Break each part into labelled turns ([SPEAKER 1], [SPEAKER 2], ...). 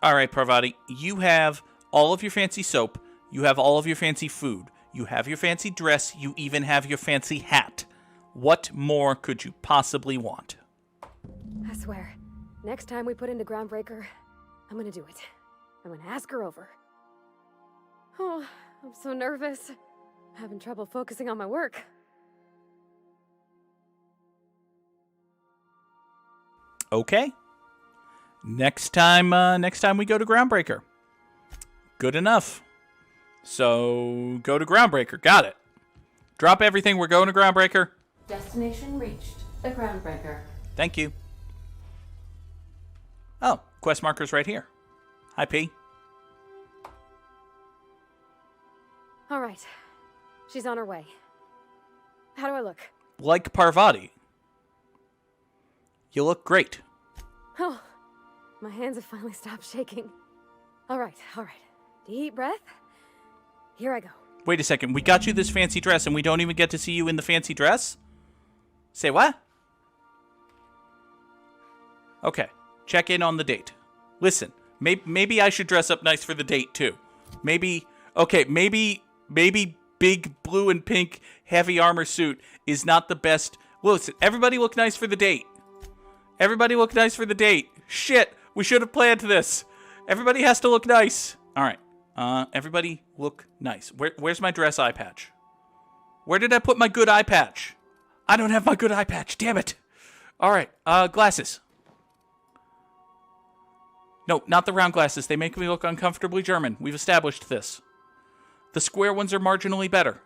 [SPEAKER 1] All right, Parvati, you have all of your fancy soap. You have all of your fancy food. You have your fancy dress. You even have your fancy hat. What more could you possibly want?
[SPEAKER 2] I swear, next time we put into Groundbreaker, I'm gonna do it. I'm gonna ask her over. Oh, I'm so nervous. I'm having trouble focusing on my work.
[SPEAKER 1] Okay. Next time we go to Groundbreaker. Good enough. So, go to Groundbreaker. Got it. Drop everything. We're going to Groundbreaker.
[SPEAKER 3] Destination reached. The Groundbreaker.
[SPEAKER 1] Thank you. Oh, quest marker's right here. Hi, P.
[SPEAKER 2] All right. She's on her way. How do I look?
[SPEAKER 1] Like Parvati. You look great.
[SPEAKER 2] Oh, my hands have finally stopped shaking. All right. Deep breath. Here I go.
[SPEAKER 1] Wait a second. We got you this fancy dress and we don't even get to see you in the fancy dress? Say what? Okay. Check in on the date. Listen, maybe I should dress up nice for the date too. Maybe big blue and pink heavy armor suit is not the best. Listen, everybody look nice for the date. Everybody look nice for the date. Shit, we should have planned this. Everybody has to look nice. All right. Everybody look nice. Where's my dress eye patch? Where did I put my good eye patch? I don't have my good eye patch. Damn it. All right. Glasses. No, not the round glasses. They make me look uncomfortably German. We've established this. The square ones are marginally better.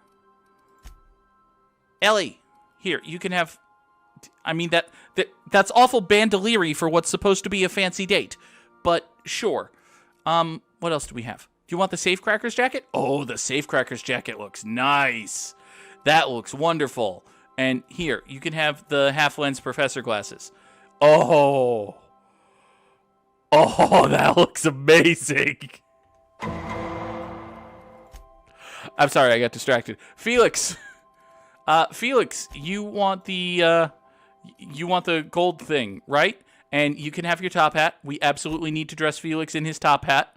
[SPEAKER 1] Ellie, here, you can have... I mean, that's awful bandolier for what's supposed to be a fancy date. But, sure. What else do we have? Do you want the Safecrackers jacket? Oh, the Safecrackers jacket looks nice. That looks wonderful. And here, you can have the half-lens professor glasses. Oh, that looks amazing. I'm sorry, I got distracted. Felix. Felix, you want the gold thing, right? And you can have your top hat. We absolutely need to dress Felix in his top hat.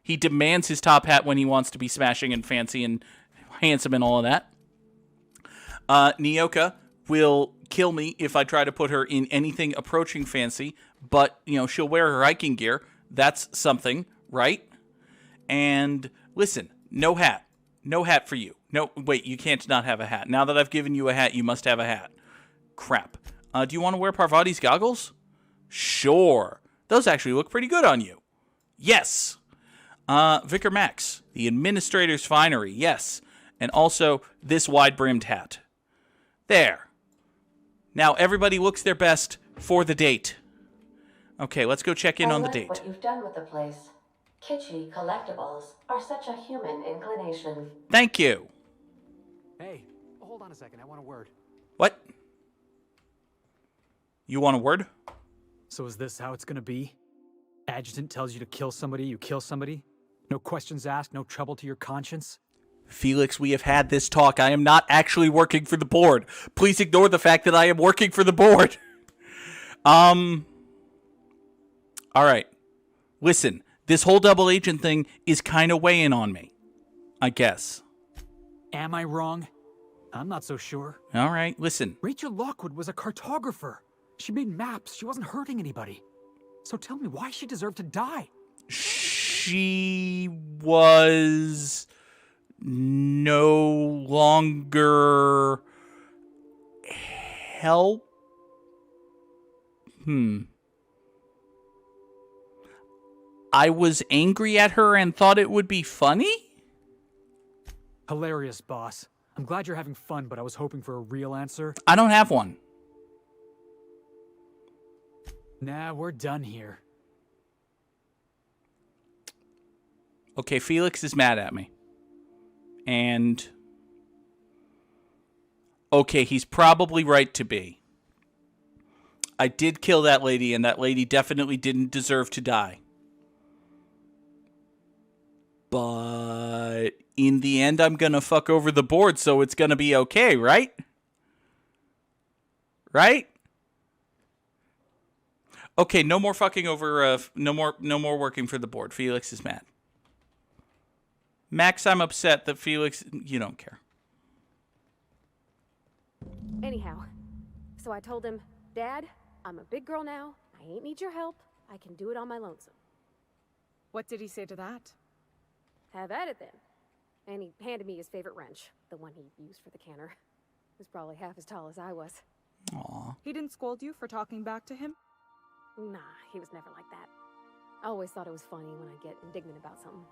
[SPEAKER 1] He demands his top hat when he wants to be smashing and fancy and handsome and all of that. Nyoka will kill me if I try to put her in anything approaching fancy, but, she'll wear her hiking gear. That's something, right? And listen, no hat. No hat for you. No, wait, you can't not have a hat. Now that I've given you a hat, you must have a hat. Crap. Do you want to wear Parvati's goggles? Sure. Those actually look pretty good on you. Yes. Vicar Max, the administrator's finery, yes. And also this wide-brimmed hat. There. Now everybody looks their best for the date. Okay, let's go check in on the date.
[SPEAKER 3] What you've done with the place. Kitschy collectibles are such a human inclination.
[SPEAKER 1] Thank you.
[SPEAKER 4] Hey, hold on a second. I want a word.
[SPEAKER 1] What? You want a word?
[SPEAKER 4] So is this how it's gonna be? Adjutant tells you to kill somebody, you kill somebody? No questions asked, no trouble to your conscience?
[SPEAKER 1] Felix, we have had this talk. I am not actually working for the board. Please ignore the fact that I am working for the board. All right. Listen, this whole double agent thing is kind of weighing on me, I guess.
[SPEAKER 4] Am I wrong? I'm not so sure.
[SPEAKER 1] All right, listen.
[SPEAKER 4] Rachel Lockwood was a cartographer. She made maps. She wasn't hurting anybody. So tell me why she deserved to die.
[SPEAKER 1] She was no longer help. I was angry at her and thought it would be funny?
[SPEAKER 4] Hilarious, boss. I'm glad you're having fun, but I was hoping for a real answer.
[SPEAKER 1] I don't have one.
[SPEAKER 4] Nah, we're done here.
[SPEAKER 1] Okay, Felix is mad at me. And... okay, he's probably right to be. I did kill that lady, and that lady definitely didn't deserve to die. But in the end, I'm gonna fuck over the board, so it's gonna be okay, right? Right? Okay, no more fucking over. No more working for the board. Felix is mad. Max, I'm upset that Felix. You don't care.
[SPEAKER 2] Anyhow, so I told him, Dad, I'm a big girl now. I ain't need your help. I can do it on my lonesome.
[SPEAKER 5] What did he say to that?
[SPEAKER 2] Have at it then. And he handed me his favorite wrench, the one he used for the canner. He was probably half as tall as I was.
[SPEAKER 1] Aw.
[SPEAKER 5] He didn't scold you for talking back to him?
[SPEAKER 2] Nah, he was never like that. I always thought it was funny when I'd get indignant about something.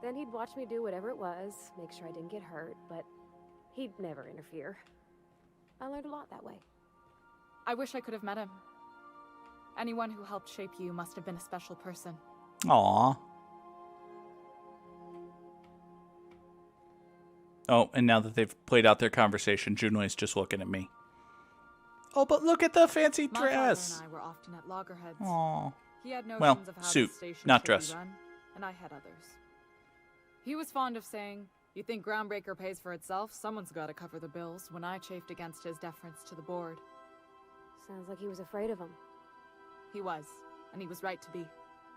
[SPEAKER 2] Then he'd watch me do whatever it was, make sure I didn't get hurt, but he'd never interfere. I learned a lot that way.
[SPEAKER 5] I wish I could have met him. Anyone who helped shape you must have been a special person.
[SPEAKER 1] Aw. Oh, and now that they've played out their conversation, Junlei's just looking at me. Oh, but look at the fancy
[SPEAKER 5] My father
[SPEAKER 1] dress.
[SPEAKER 5] and I were often at loggerheads.
[SPEAKER 1] Aw.
[SPEAKER 5] He had notions
[SPEAKER 1] Well,
[SPEAKER 5] of how
[SPEAKER 1] suit,
[SPEAKER 5] the station
[SPEAKER 1] not
[SPEAKER 5] should
[SPEAKER 1] dress.
[SPEAKER 5] be run, and I had others. He was fond of saying, "You think Groundbreaker pays for itself? Someone's got to cover the bills," when I chafed against his deference to the board.
[SPEAKER 2] Sounds like he was afraid of him.
[SPEAKER 5] He was, and he was right to be.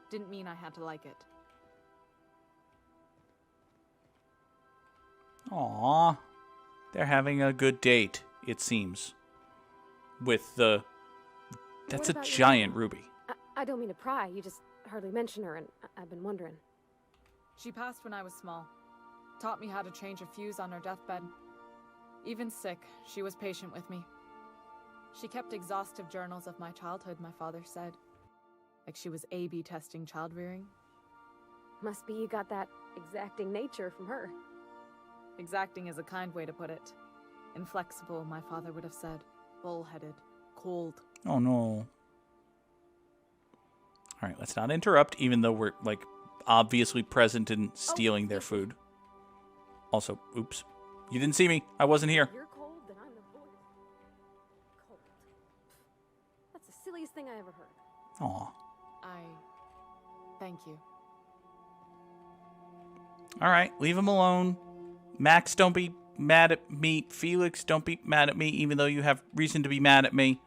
[SPEAKER 5] Didn't mean I had to like it.
[SPEAKER 1] Aw. They're having a good date, it seems. With the... That's a
[SPEAKER 2] What about your
[SPEAKER 1] giant
[SPEAKER 2] mom?
[SPEAKER 1] ruby.
[SPEAKER 2] I don't mean to pry, you just hardly mention her, and I've been wondering.
[SPEAKER 5] She passed when I was small. Taught me how to change a fuse on her deathbed. Even sick, she was patient with me. She kept exhaustive journals of my childhood, my father said. Like she was A/B testing child rearing.
[SPEAKER 2] Must be you got that exacting nature from her.
[SPEAKER 5] Exacting is a kind way to put it. Inflexible, my father would have said. Bullheaded. Cold.
[SPEAKER 1] Oh, no. All right, let's not interrupt, even though we're, like, obviously present and stealing their food. Also, oops. You didn't see me. I wasn't here.
[SPEAKER 2] You're cold, then I'm the voice. Cold. That's the silliest thing I ever heard.
[SPEAKER 1] Aw.
[SPEAKER 5] Thank you.
[SPEAKER 1] All right, leave him alone. Max, don't be mad at me. Felix, don't be mad at me, even though you have reason to be mad at me.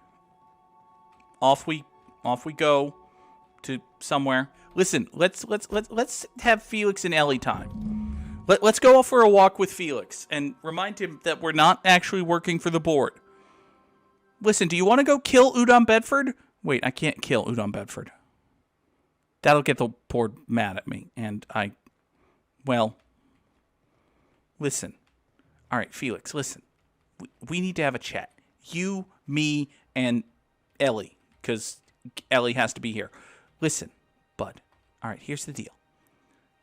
[SPEAKER 1] Off we go to somewhere. Listen, let's have Felix and Ellie time. Let's go for a walk with Felix and remind him that we're not actually working for the board. Listen, do you want to go kill Udon Bedford? Wait, I can't kill Udon Bedford. That'll get the board mad at me, and well, listen. All right, Felix, listen. We need to have a chat. You, me, and Ellie, because Ellie has to be here. Listen, bud. All right, here's the deal.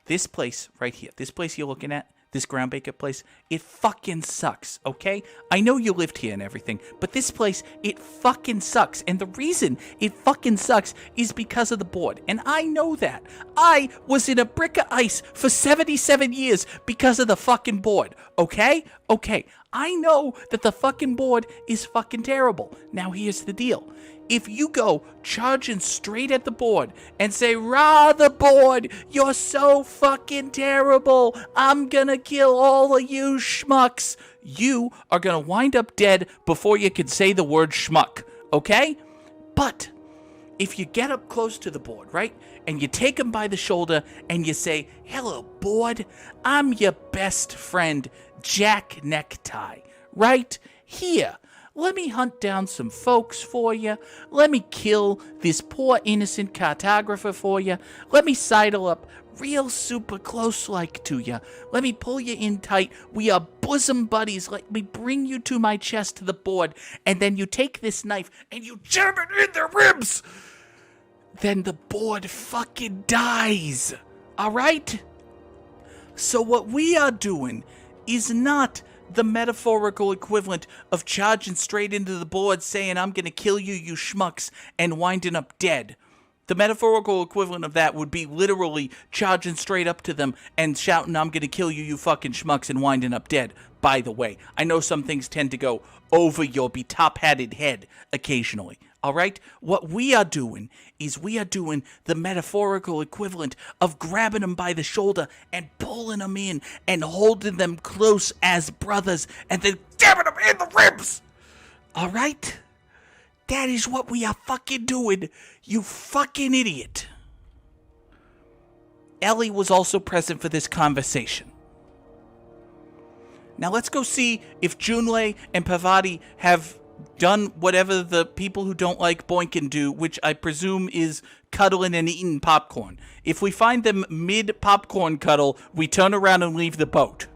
[SPEAKER 1] This place right here, this place you're looking at, this Groundbreaker place, it fucking sucks, okay? I know you lived here and everything, but this place, it fucking sucks. And the reason it fucking sucks is because of the board. And I know that. I was in a brick of ice for 77 years because of the fucking board, okay? Okay, I know that the fucking board is fucking terrible. Now here's the deal. If you go charging straight at the board and say, "Rah, the board, you're so fucking terrible, I'm gonna kill all of you schmucks," you are gonna wind up dead before you can say the word schmuck, okay? But if you get up close to the board, right, and you take him by the shoulder and you say, "Hello, board, I'm your best friend, Jack Necktie, right here. Let me hunt down some folks for you. Let me kill this poor innocent cartographer for you. Let me sidle up real super close like to you. Let me pull you in tight. We are bosom buddies. Let me bring you to my chest to the board. And then you take this knife and you jam it in their ribs. Then the board fucking dies. All right? So what we are doing is not the metaphorical equivalent of charging straight into the board saying, "I'm going to kill you, you schmucks," and winding up dead. The metaphorical equivalent of that would be literally charging straight up to them and shouting, "I'm going to kill you, you fucking schmucks," and winding up dead. By the way, I know some things tend to go over your be-top-hatted head occasionally. All right? What we are doing is we are doing the metaphorical equivalent of grabbing them by the shoulder and pulling them in and holding them close as brothers and then jabbing them in the ribs. All right? That is what we are fucking doing, you fucking idiot. Ellie was also present for this conversation. Now let's go see if Junlei and Parvati have done whatever the people who don't like Boinkin do, which I presume is cuddling and eating popcorn. If we find them mid-popcorn cuddle, we turn around and leave the boat.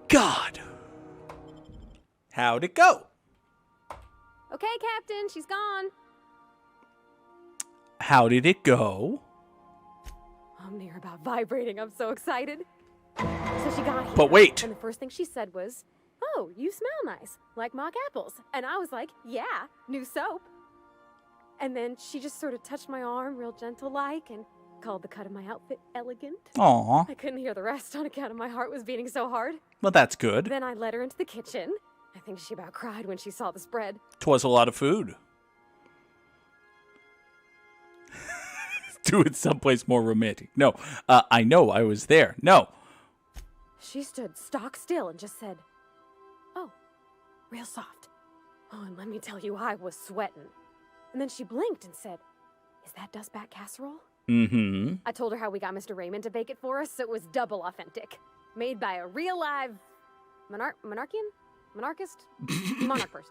[SPEAKER 1] God. How'd it go?
[SPEAKER 2] Okay, Captain, she's gone.
[SPEAKER 1] How did it go?
[SPEAKER 2] I'm near about vibrating. I'm so excited. So she got here.
[SPEAKER 1] But wait.
[SPEAKER 2] And the first thing she said was, "Oh, you smell nice, like mock apples." And I was like, "Yeah, new soap." And then she just sort of touched my arm real gentle-like and called the cut of my outfit elegant.
[SPEAKER 1] Aw.
[SPEAKER 2] I couldn't hear the rest on account of my heart was beating so hard.
[SPEAKER 1] Well, that's good.
[SPEAKER 2] Then I led her into the kitchen. I think she about cried when she saw the spread.
[SPEAKER 1] 'Twas a lot of food. Do it someplace more romantic. No, I know I was there. No.
[SPEAKER 2] She stood stock still and just said, "Oh, real soft." Oh, and let me tell you, I was sweating. And then she blinked and said, "Is that dustback casserole?"
[SPEAKER 1] Mm-hmm.
[SPEAKER 2] I told her how we got Mr. Raymond to bake it for us, so it was double authentic. Made by a real live monarchist person.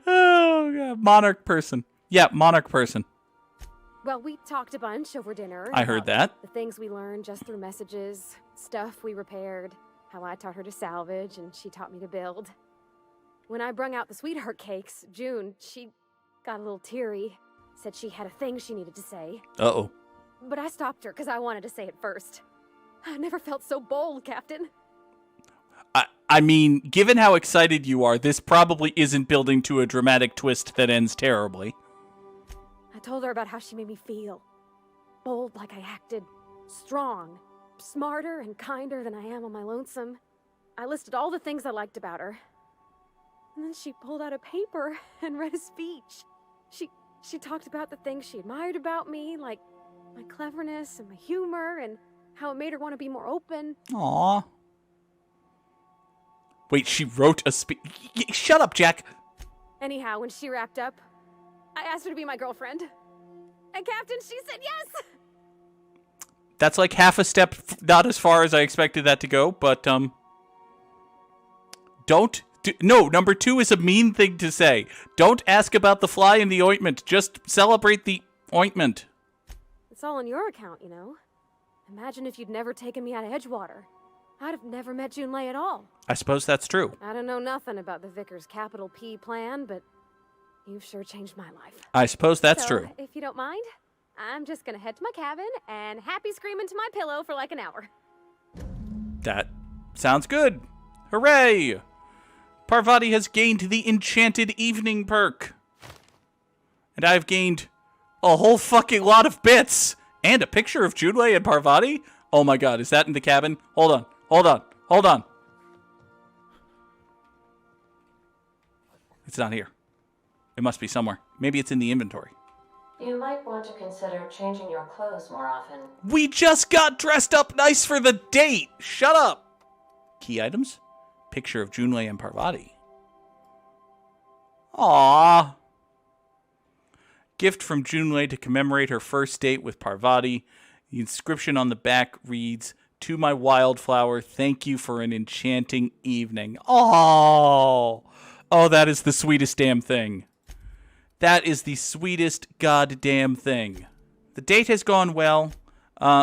[SPEAKER 1] Oh, God. Monarch person. Yeah, monarch person.
[SPEAKER 2] Well, we talked a bunch over dinner.
[SPEAKER 1] I heard that.
[SPEAKER 2] The things we learned just through messages, stuff we repaired, how I taught her to salvage, and she taught me to build. When I brung out the sweetheart cakes, June, she got a little teary, said she had a thing she needed to say.
[SPEAKER 1] Uh-oh.
[SPEAKER 2] But I stopped her because I wanted to say it first. I never felt so bold, Captain.
[SPEAKER 1] I mean, given how excited you are, this probably isn't building to a dramatic twist that ends terribly.
[SPEAKER 2] I told her about how she made me feel. Bold like I acted. Strong. Smarter and kinder than I am on my lonesome. I listed all the things I liked about her. And then she pulled out a paper and read a speech. She talked about the things she admired about me, like my cleverness and my humor, and how it made her want to be more open.
[SPEAKER 1] Aw. Wait, she wrote a speech. Shut up, Jack.
[SPEAKER 2] Anyhow, when she wrapped up, I asked her to be my girlfriend. And Captain, she said yes!
[SPEAKER 1] That's like half a step, not as far as I expected that to go, but, no, number 2 is a mean thing to say. Don't ask about the fly in the ointment. Just celebrate the ointment.
[SPEAKER 2] It's all on your account, you know. Imagine if you'd never taken me out of Edgewater. I'd have never met Junlei at all.
[SPEAKER 1] I suppose that's true.
[SPEAKER 2] I don't know nothing about the Vicar's capital P plan, but you've sure changed my life.
[SPEAKER 1] I suppose that's
[SPEAKER 2] So,
[SPEAKER 1] true.
[SPEAKER 2] if you don't mind, I'm just gonna head to my cabin and happy scream into my pillow for like an hour.
[SPEAKER 1] That sounds good. Hooray! Parvati has gained the Enchanted Evening perk. And I've gained a whole fucking lot of bits. And a picture of Junlei and Parvati? Oh my god, is that in the cabin? Hold on. It's not here. It must be somewhere. Maybe it's in the inventory.
[SPEAKER 3] You might want to consider changing your clothes more often.
[SPEAKER 1] We just got dressed up nice for the date. Shut up. Key items? Picture of Junlei and Parvati. Aww. Gift from Junlei to commemorate her first date with Parvati. The inscription on the back reads, "To my wildflower, thank you for an enchanting evening." Oh, that is the sweetest damn thing. That is the sweetest goddamn thing. The date has gone well.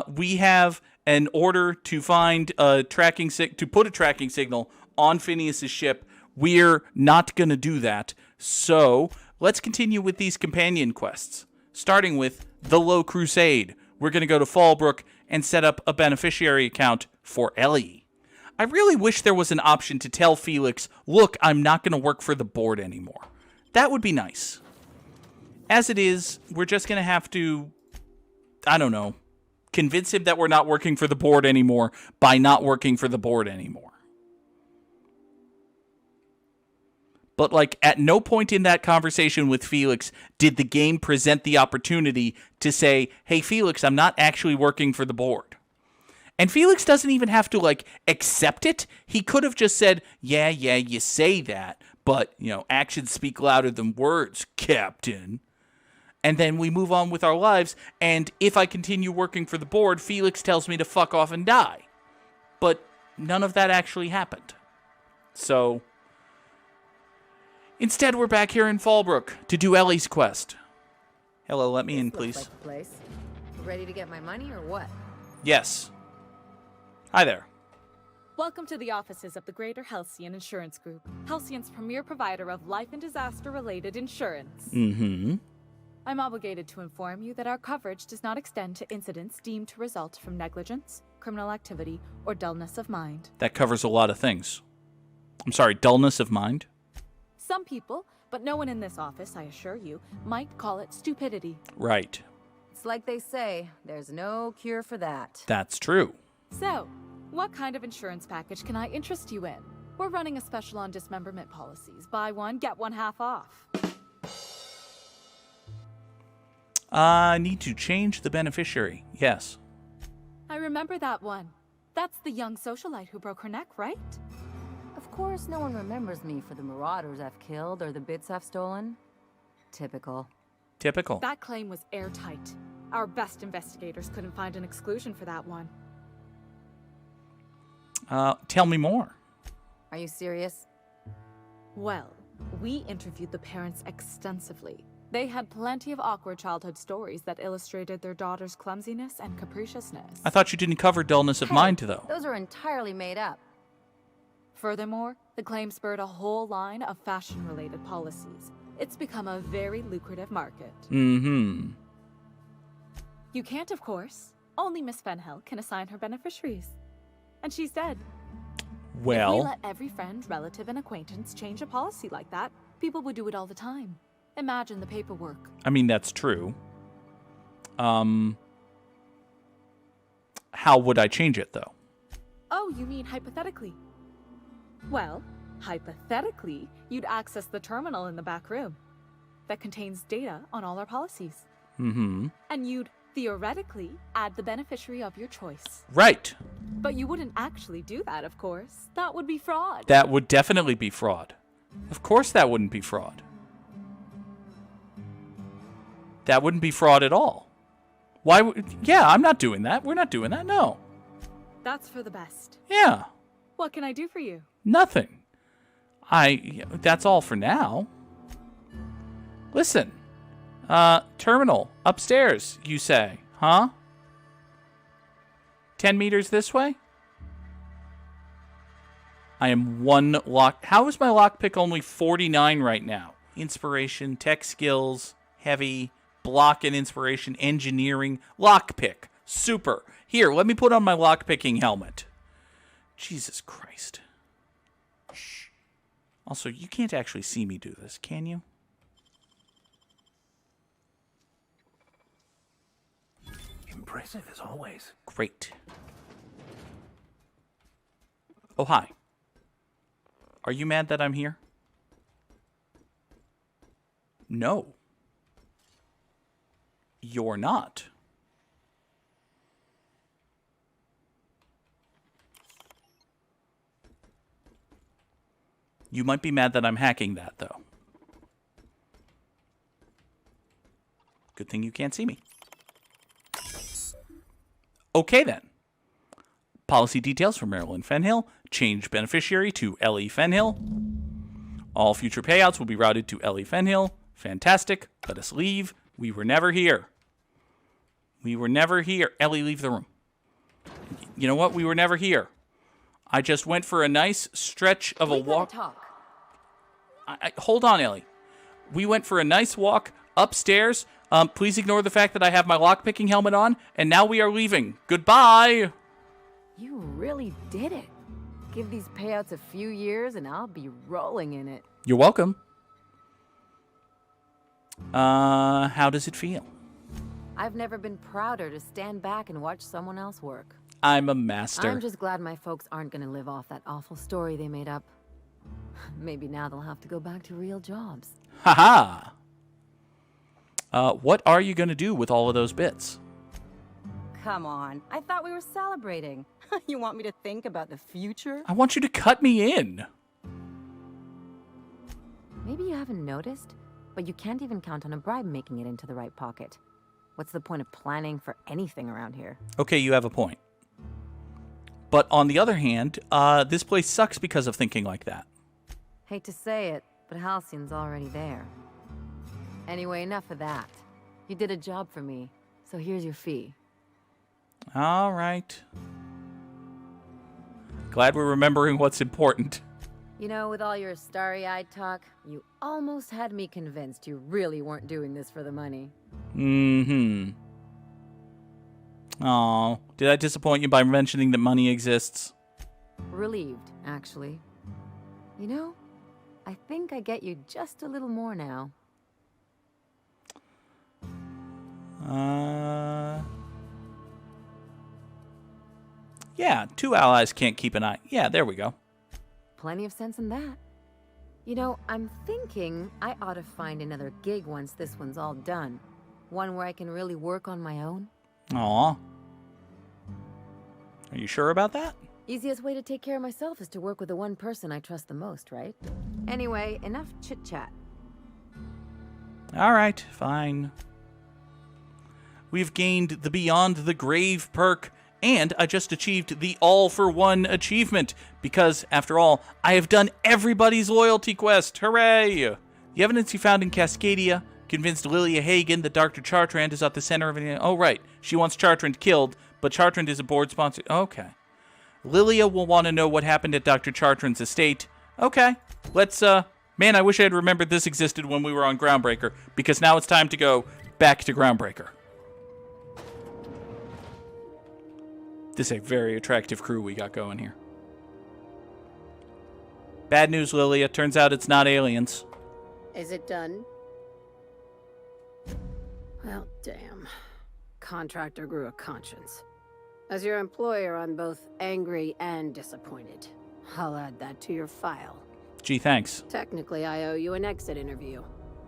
[SPEAKER 1] We have an order to find a put a tracking signal on Phineas's ship. We're not going to do that. So let's continue with these companion quests, starting with the Low Crusade. We're going to go to Fallbrook and set up a beneficiary account for Ellie. I really wish there was an option to tell Felix, look, I'm not going to work for the board anymore. That would be nice. As it is, we're just going to have to, I don't know, convince him that we're not working for the board anymore by not working for the board anymore. But, like, at no point in that conversation with Felix did the game present the opportunity to say, hey, Felix, I'm not actually working for the board. And Felix doesn't even have to, like, accept it. He could have just said, yeah, you say that, but, actions speak louder than words, Captain. And then we move on with our lives, and if I continue working for the board, Felix tells me to fuck off and die. But none of that actually happened. So, instead we're back here in Fallbrook to do Ellie's quest. Hello, let me in, please.
[SPEAKER 6] Looks like the place. Ready to get my money or what?
[SPEAKER 1] Yes. Hi there.
[SPEAKER 5] Welcome to the offices of the Greater Halcyon Insurance Group, Halcyon's premier provider of life and disaster-related insurance.
[SPEAKER 1] Mm-hmm.
[SPEAKER 5] I'm obligated to inform you that our coverage does not extend to incidents deemed to result from negligence, criminal activity, or dullness of mind.
[SPEAKER 1] That covers a lot of things. I'm sorry, dullness of mind?
[SPEAKER 5] Some people, but no one in this office, I assure you, might call it stupidity.
[SPEAKER 1] Right.
[SPEAKER 6] It's like they say, there's no cure for that.
[SPEAKER 1] That's true.
[SPEAKER 5] So, what kind of insurance package can I interest you in? We're running a special on dismemberment policies. Buy one, get one half off.
[SPEAKER 1] I need to change the beneficiary. Yes.
[SPEAKER 5] I remember that one. That's the young socialite who broke her neck, right?
[SPEAKER 6] Of course, no one remembers me for the marauders I've killed or the bits I've stolen. Typical.
[SPEAKER 1] Typical.
[SPEAKER 5] That claim was airtight. Our best investigators couldn't find an exclusion for that one.
[SPEAKER 1] Tell me more.
[SPEAKER 6] Are you serious?
[SPEAKER 5] Well, we interviewed the parents extensively. They had plenty of awkward childhood stories that illustrated their daughter's clumsiness and capriciousness.
[SPEAKER 1] I thought you didn't cover dullness of mind, though.
[SPEAKER 6] Those are entirely made up.
[SPEAKER 5] Furthermore, the claim spurred a whole line of fashion-related policies. It's become a very lucrative market.
[SPEAKER 1] Mm-hmm.
[SPEAKER 5] You can't, of course. Only Miss Fenhill can assign her beneficiaries. And she's dead. If we
[SPEAKER 1] Well,
[SPEAKER 5] let every friend, relative, and acquaintance change a policy like that, people would do it all the time. Imagine the paperwork.
[SPEAKER 1] I mean, that's true. How would I change it, though?
[SPEAKER 5] Oh, you mean hypothetically? Well, hypothetically, you'd access the terminal in the back room that contains data on all our policies.
[SPEAKER 1] Mm-hmm.
[SPEAKER 5] And you'd theoretically add the beneficiary of your choice.
[SPEAKER 1] Right.
[SPEAKER 5] But you wouldn't actually do that, of course. That would be fraud.
[SPEAKER 1] That would definitely be fraud. Of course that wouldn't be fraud. That wouldn't be fraud at all. Why would... Yeah, I'm not doing that. We're not doing that, no.
[SPEAKER 5] That's for the best.
[SPEAKER 1] Yeah.
[SPEAKER 5] What can I do for you?
[SPEAKER 1] Nothing. That's all for now. Listen. Terminal. Upstairs, you say. Huh? 10 meters this way? I am one lock... How is my lockpick only 49 right now? Inspiration, tech skills, heavy, block and inspiration, engineering, lockpick. Super. Here, let me put on my lockpicking helmet. Jesus Christ. Shh. Also, you can't actually see me do this, can you?
[SPEAKER 7] Impressive as always.
[SPEAKER 1] Great. Oh, hi. Are you mad that I'm here? No. You're not. You might be mad that I'm hacking that, though. Good thing you can't see me. Okay, then. Policy details for Marilyn Fenhill. Change beneficiary to Ellie Fenhill. All future payouts will be routed to Ellie Fenhill. Fantastic. Let us leave. We were never here. We were never here. Ellie, leave the room. You know what? We were never here. I just went for a nice stretch of a walk.
[SPEAKER 6] Talk.
[SPEAKER 1] Hold on, Ellie. We went for a nice walk upstairs. Please ignore the fact that I have my lockpicking helmet on, and now we are leaving. Goodbye.
[SPEAKER 6] You really did it. Give these payouts a few years and I'll be rolling in it.
[SPEAKER 1] You're welcome. How does it feel?
[SPEAKER 6] I've never been prouder to stand back and watch someone else work.
[SPEAKER 1] I'm a master.
[SPEAKER 6] I'm just glad my folks aren't gonna live off that awful story they made up. Maybe now they'll have to go back to real jobs.
[SPEAKER 1] Haha. What are you going to do with all of those bits?
[SPEAKER 6] come on. I thought we were celebrating. You want me to think about the future?
[SPEAKER 1] I want you to cut me in.
[SPEAKER 6] Maybe you haven't noticed, but you can't even count on a bribe making it into the right pocket. What's the point of planning for anything around here?
[SPEAKER 1] Okay, you have a point. But on the other hand, this place sucks because of thinking like that.
[SPEAKER 6] Hate to say it, but Halcyon's already there. Anyway, enough of that. You did a job for me, so here's your fee.
[SPEAKER 1] All right. Glad we're remembering what's important.
[SPEAKER 6] You know, with all your starry-eyed talk, you almost had me convinced you really weren't doing this for the money.
[SPEAKER 1] Mm-hmm. Aw, did I disappoint you by mentioning that money exists?
[SPEAKER 6] Relieved, actually. You know, I think I get you just a little more now.
[SPEAKER 1] Yeah, 2 allies can't keep an eye. Yeah, there we go.
[SPEAKER 6] Plenty of sense in that. You know, I'm thinking I ought to find another gig once this one's all done. One where I can really work on my own.
[SPEAKER 1] Aw. Are you sure about that?
[SPEAKER 6] Easiest way to take care of myself is to work with the one person I trust the most, right? Anyway, enough chit-chat.
[SPEAKER 1] All right, fine. We've gained the Beyond the Grave perk, and I just achieved the All-for-One achievement, because, after all, I have done everybody's loyalty quest. Hooray! The evidence you found in Cascadia convinced Lilia Hagen that Dr. Chartrand is at the center of it. Oh, right. She wants Chartrand killed, but Chartrand is a board sponsor. Okay. Lilia will want to know what happened at Dr. Chartrand's estate. Okay. Let's, man, I wish I had remembered this existed when we were on Groundbreaker, because now it's time to go back to Groundbreaker. This is a very attractive crew we got going here. Bad news, Lilia. Turns out it's not aliens.
[SPEAKER 8] Is it done? Well, damn. Contractor grew a conscience. As your employer, I'm both angry and disappointed. I'll add that to your file.
[SPEAKER 1] Gee, thanks.
[SPEAKER 8] Technically, I owe you an exit interview.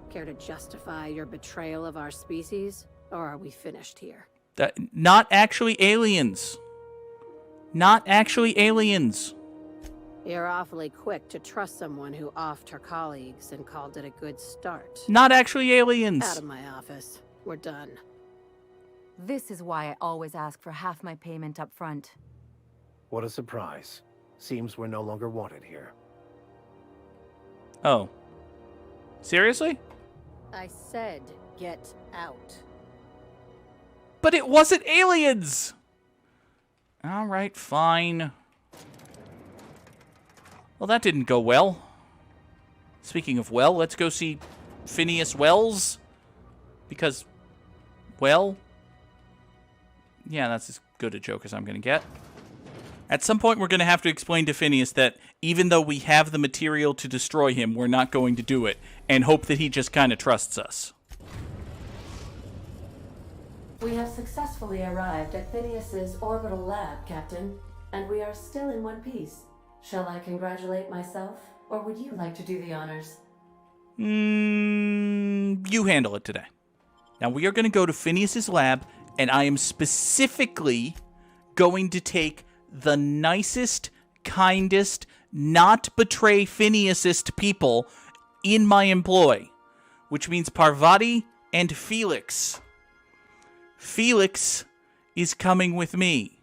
[SPEAKER 8] Care to justify your betrayal of our species? Or are we finished here?
[SPEAKER 1] Not actually aliens. Not actually aliens.
[SPEAKER 8] You're awfully quick to trust someone who offed her colleagues and called it a good start.
[SPEAKER 1] Not actually aliens.
[SPEAKER 8] Out of my office. We're done.
[SPEAKER 6] This is why I always ask for half my payment up front.
[SPEAKER 7] What a surprise. Seems we're no longer wanted here.
[SPEAKER 1] Oh. Seriously?
[SPEAKER 8] I said get out.
[SPEAKER 1] But it wasn't aliens! Alright, fine. Well, that didn't go well. Speaking of well, let's go see Phineas Wells. Because, well... yeah, that's as good a joke as I'm going to get. At some point, we're going to have to explain to Phineas that even though we have the material to destroy him, we're not going to do it, and hope that he just kind of trusts us.
[SPEAKER 3] We have successfully arrived at Phineas's orbital lab, Captain, and we are still in one piece. Shall I congratulate myself, or would you like to do the honors?
[SPEAKER 1] You handle it today. Now, we are going to go to Phineas's lab, and I am specifically going to take the nicest, kindest, not betray Phineasist people in my employ, which means Parvati and Felix. Felix is coming with me.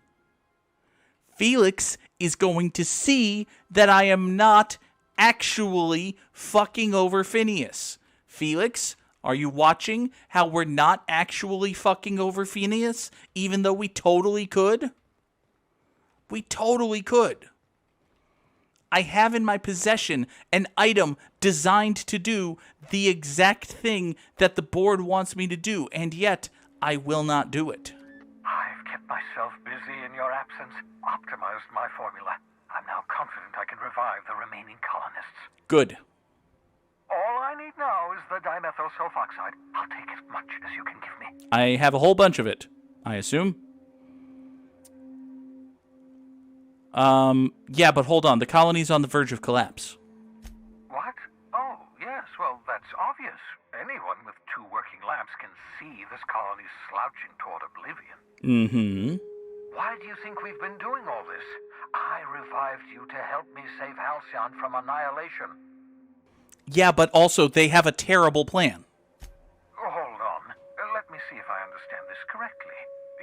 [SPEAKER 1] Felix is going to see that I am not actually fucking over Phineas. Felix, are you watching how we're not actually fucking over Phineas, even though we totally could? We totally could. I have in my possession an item designed to do the exact thing that the board wants me to do, and yet I will not do it.
[SPEAKER 7] I've kept myself busy in your absence, optimized my formula. I'm now confident I can revive the remaining colonists.
[SPEAKER 1] Good.
[SPEAKER 7] All I need now is the dimethyl sulfoxide. I'll take as much as you can give me.
[SPEAKER 1] I have a whole bunch of it, I assume. Yeah, but hold on. The colony's on the verge of collapse.
[SPEAKER 7] What? Oh, yes, well, that's obvious. Anyone with 2 working labs can see this colony's slouching toward oblivion.
[SPEAKER 1] Mm-hmm.
[SPEAKER 7] Why do you think we've been doing all this? I revived you to help me save Halcyon from annihilation.
[SPEAKER 1] Yeah, but also they have a terrible plan.
[SPEAKER 7] Hold on. Let me see if I understand this correctly.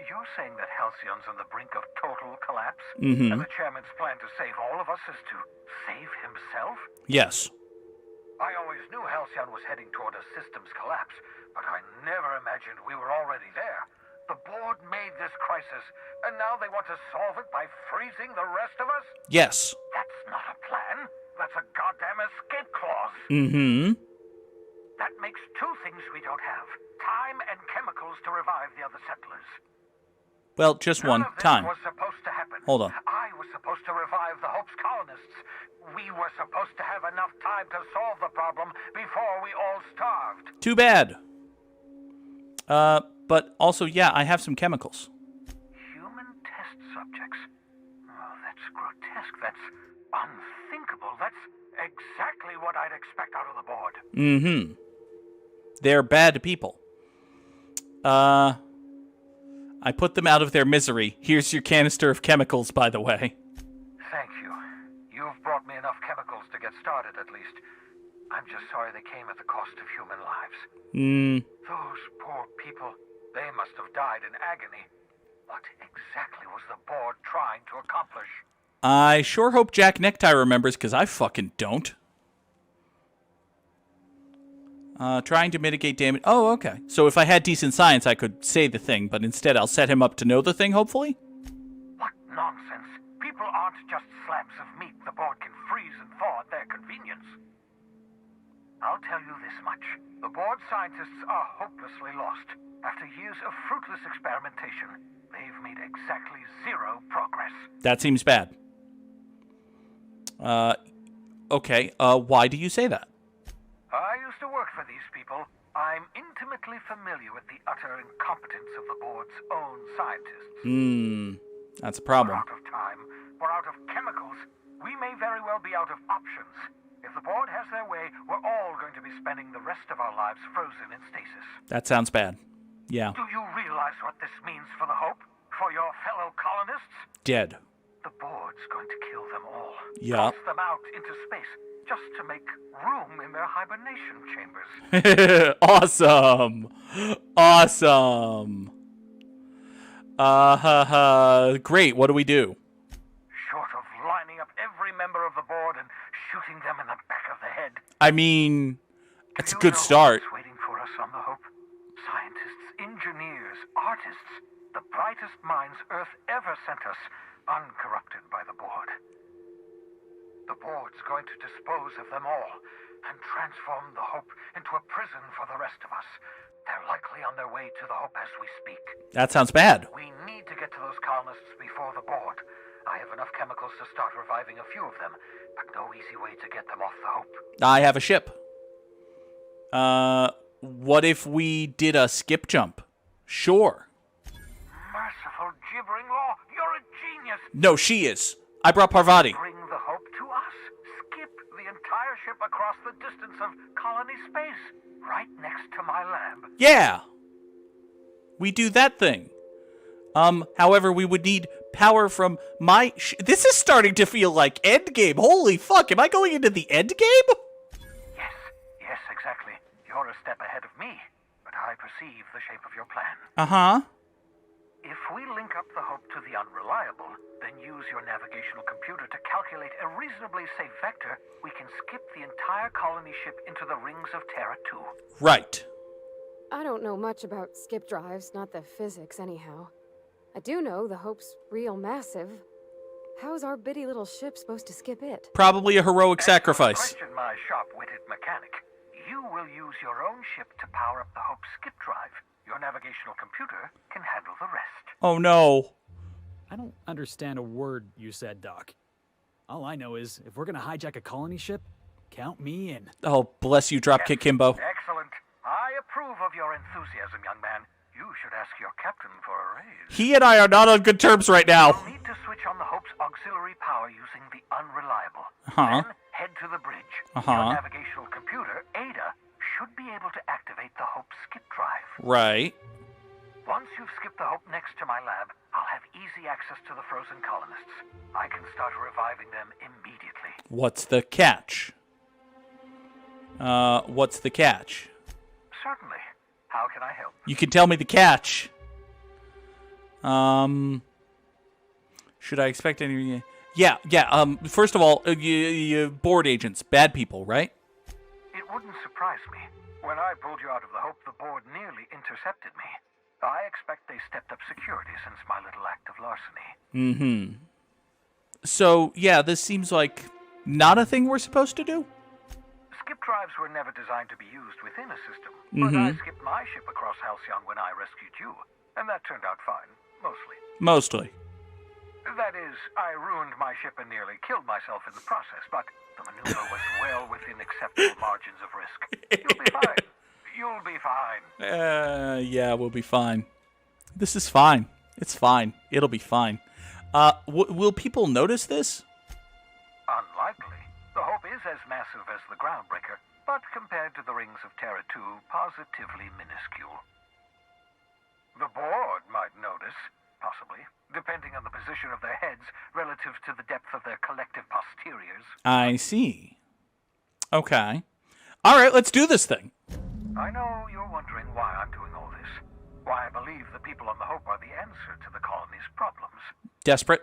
[SPEAKER 7] You're saying that Halcyon's on the brink of total collapse?
[SPEAKER 1] Mm-hmm.
[SPEAKER 7] And the chairman's plan to save all of us is to save himself?
[SPEAKER 1] Yes.
[SPEAKER 7] I always knew Halcyon was heading toward a systems collapse, but I never imagined we were already there. The board made this crisis, and now they want to solve it by freezing the rest of us?
[SPEAKER 1] Yes.
[SPEAKER 7] That's not a plan. That's a goddamn escape clause.
[SPEAKER 1] Mm-hmm.
[SPEAKER 7] That makes two things we don't have. Time and chemicals to revive the other settlers.
[SPEAKER 1] Well, just one
[SPEAKER 7] None of this
[SPEAKER 1] time.
[SPEAKER 7] was supposed to happen.
[SPEAKER 1] Hold on.
[SPEAKER 7] I was supposed to revive the Hope's colonists. We were supposed to have enough time to solve the problem before we all starved.
[SPEAKER 1] Too bad. But also, yeah, I have some chemicals.
[SPEAKER 7] Human test subjects. Oh, that's grotesque. That's unthinkable. That's exactly what I'd expect out of the board.
[SPEAKER 1] Mm-hmm. They're bad people. I put them out of their misery. Here's your canister of chemicals, by the way.
[SPEAKER 7] Thank you. You've brought me enough chemicals to get started, at least. I'm just sorry they came at the cost of human lives. Those poor people, they must have died in agony. What exactly was the board trying to accomplish?
[SPEAKER 1] I sure hope Jack Necktie remembers, because I fucking don't. Trying to mitigate damage. Oh, okay. So if I had decent science, I could say the thing, but instead I'll set him up to know the thing, hopefully?
[SPEAKER 7] What nonsense. People aren't just slabs of meat the board can freeze and thaw at their convenience. I'll tell you this much. The board scientists are hopelessly lost. After years of fruitless experimentation, they've made exactly zero progress.
[SPEAKER 1] That seems bad. Okay. Why do you say that?
[SPEAKER 7] I used to work for these people. I'm intimately familiar with the utter incompetence of the board's own scientists.
[SPEAKER 1] That's a
[SPEAKER 7] We're
[SPEAKER 1] problem.
[SPEAKER 7] out of time. We're out of chemicals. We may very well be out of options. If the board has their way, we're all going to be spending the rest of our lives frozen in stasis.
[SPEAKER 1] That sounds bad. Yeah.
[SPEAKER 7] Do you realize what this means for the Hope? For your fellow colonists?
[SPEAKER 1] Dead.
[SPEAKER 7] The board's going to kill them all.
[SPEAKER 1] Yeah.
[SPEAKER 7] Toss them out into space, just to make room in their hibernation chambers.
[SPEAKER 1] Awesome. Awesome. Great. What do we do?
[SPEAKER 7] Short of lining up every member of the board and shooting them in the back of the head.
[SPEAKER 1] I mean,
[SPEAKER 7] Do
[SPEAKER 1] it's a
[SPEAKER 7] you
[SPEAKER 1] good
[SPEAKER 7] know
[SPEAKER 1] start.
[SPEAKER 7] what's waiting for us on the Hope? Scientists, engineers, artists, the brightest minds Earth ever sent us, uncorrupted by the board. The board's going to dispose of them all and transform the Hope into a prison for the rest of us. They're likely on their way to the Hope as we speak.
[SPEAKER 1] That sounds bad.
[SPEAKER 7] We need to get to those colonists before the board. I have enough chemicals to start reviving a few of them, but no easy way to get them off the Hope.
[SPEAKER 1] I have a ship. What if we did a skip jump? Sure.
[SPEAKER 7] Merciful gibbering law, you're a genius!
[SPEAKER 1] No, she is. I brought Parvati.
[SPEAKER 7] Bring the Hope to us. Skip the entire ship across the distance of colony space, right next to my lab.
[SPEAKER 1] Yeah. We do that thing. However, we would need power from my... This is starting to feel like Endgame. Holy fuck, am I going into the Endgame?
[SPEAKER 7] Yes, exactly. You're a step ahead of me, but I perceive the shape of your plan.
[SPEAKER 1] Uh-huh.
[SPEAKER 7] If we link up the Hope to the Unreliable, then use your navigational computer to calculate a reasonably safe vector, we can skip the entire colony ship into the rings of Terra 2.
[SPEAKER 1] Right.
[SPEAKER 2] I don't know much about skip drives, not the physics anyhow. I do know the Hope's real massive. How's our bitty little ship supposed to skip it?
[SPEAKER 1] Probably a heroic sacrifice.
[SPEAKER 7] Question my sharp-witted mechanic. You will use your own ship to power up the Hope's skip drive. Your navigational computer can handle the rest.
[SPEAKER 1] Oh, no.
[SPEAKER 4] I don't understand a word you said, Doc. All I know is, if we're gonna hijack a colony ship, count me in.
[SPEAKER 1] Oh, bless you, Dropkick Kimbo.
[SPEAKER 7] Excellent. I approve of your enthusiasm, young man. You should ask your captain for a raise.
[SPEAKER 1] He and I are not on good terms right now.
[SPEAKER 7] You'll need to switch on the Hope's auxiliary power using the Unreliable.
[SPEAKER 1] Uh-huh.
[SPEAKER 7] Then head to the bridge.
[SPEAKER 1] Uh-huh.
[SPEAKER 7] Your navigational computer, Ada, should be able to activate the Hope's skip drive.
[SPEAKER 1] Right.
[SPEAKER 7] Once you've skipped the Hope next to my lab, I'll have easy access to the frozen colonists. I can start reviving them immediately.
[SPEAKER 1] What's the catch? What's the catch?
[SPEAKER 7] Certainly. How can I help?
[SPEAKER 1] You can tell me the catch. Should I expect any... Yeah. First of all, board agents, bad people, right?
[SPEAKER 7] It wouldn't surprise me. When I pulled you out of the Hope, the board nearly intercepted me. I expect they stepped up security since my little act of larceny.
[SPEAKER 1] Mm-hmm. So, yeah, this seems like not a thing we're supposed to do?
[SPEAKER 7] Skip drives were never designed to be used within a system, but I skipped my ship across Halcyon when I rescued you, and that turned out fine, mostly.
[SPEAKER 1] Mostly.
[SPEAKER 7] That is, I ruined my ship and nearly killed myself in the process, but the maneuver was well within acceptable margins of risk. You'll be fine. You'll be fine.
[SPEAKER 1] Yeah, we'll be fine. This is fine. It's fine. It'll be fine. Will people notice this?
[SPEAKER 7] Unlikely. The Hope is as massive as the Groundbreaker, but compared to the Rings of Terra 2, positively minuscule. The board might notice, possibly, depending on the position of their heads relative to the depth of their collective posteriors.
[SPEAKER 1] I see. Okay. All right, let's do this thing.
[SPEAKER 7] I know you're wondering why I'm doing all this. Why I believe the people on the Hope are the answer to the colony's problems.
[SPEAKER 1] Desperate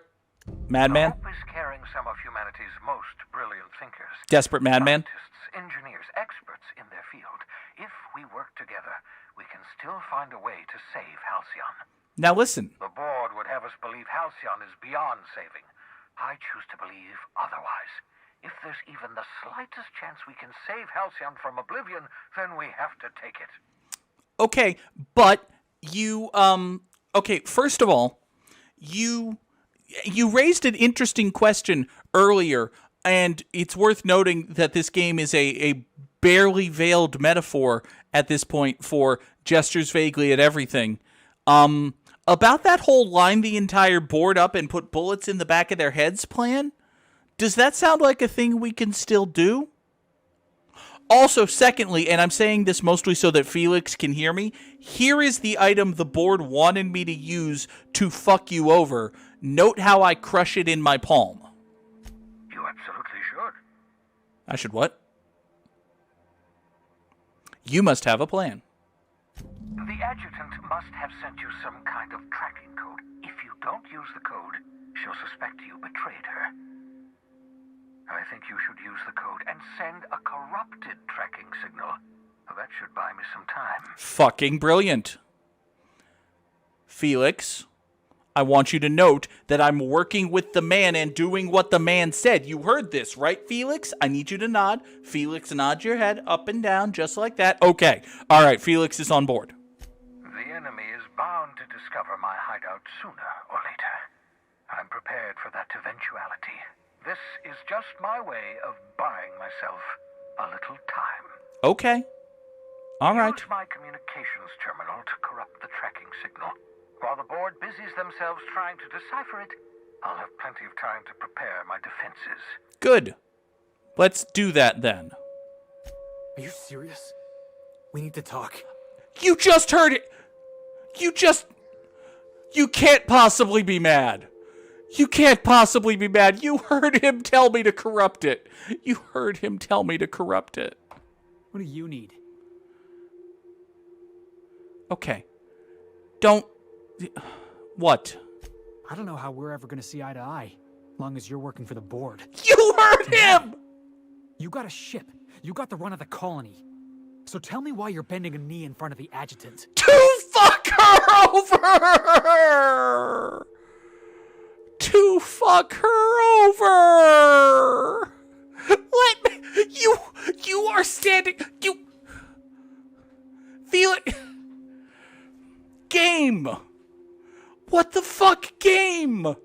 [SPEAKER 1] madman.
[SPEAKER 7] The Hope is carrying some of humanity's most brilliant thinkers.
[SPEAKER 1] Desperate madman.
[SPEAKER 7] Scientists, engineers, experts in their field. If we work together, we can still find a way to save Halcyon.
[SPEAKER 1] Now listen.
[SPEAKER 7] The board would have us believe Halcyon is beyond saving. I choose to believe otherwise. If there's even the slightest chance we can save Halcyon from oblivion, then we have to take it.
[SPEAKER 1] Okay, but you, okay, first of all, you raised an interesting question earlier, and it's worth noting that this game is a barely veiled metaphor at this point for gestures vaguely at everything. About that whole line the entire board up and put bullets in the back of their heads plan? Does that sound like a thing we can still do? Also, secondly, and I'm saying this mostly so that Felix can hear me, here is the item the board wanted me to use to fuck you over. Note how I crush it in my palm.
[SPEAKER 7] You absolutely should.
[SPEAKER 1] I should what? You must have a plan.
[SPEAKER 7] The adjutant must have sent you some kind of tracking code. If you don't use the code, she'll suspect you betrayed her. I think you should use the code and send a corrupted tracking signal. That should buy me some time.
[SPEAKER 1] Fucking brilliant. Felix, I want you to note that I'm working with the man and doing what the man said. You heard this, right, Felix? I need you to nod. Felix, nod your head up and down just like that. Okay. All right, Felix is on board.
[SPEAKER 7] The enemy is bound to discover my hideout sooner or later. I'm prepared for that eventuality. This is just my way of buying myself a little time.
[SPEAKER 1] Okay. All right.
[SPEAKER 7] Use my communications terminal to corrupt the tracking signal. While the board busies themselves trying to decipher it, I'll have plenty of time to prepare my defenses.
[SPEAKER 1] Good. Let's do that then.
[SPEAKER 4] Are you serious? We need to talk.
[SPEAKER 1] You just heard it. You can't possibly be mad. You can't possibly be mad. You heard him tell me to corrupt it. You heard him tell me to corrupt it.
[SPEAKER 4] What do you need?
[SPEAKER 1] Okay. Don't... What?
[SPEAKER 4] I don't know how we're ever gonna see eye to eye, long as you're working for the board.
[SPEAKER 1] You heard him!
[SPEAKER 4] You got a ship. You got the run of the colony. So tell me why you're bending a knee in front of the adjutant.
[SPEAKER 1] To fuck her over! To fuck her over! Let me... You are standing... You... Feel it... Game! What the fuck game?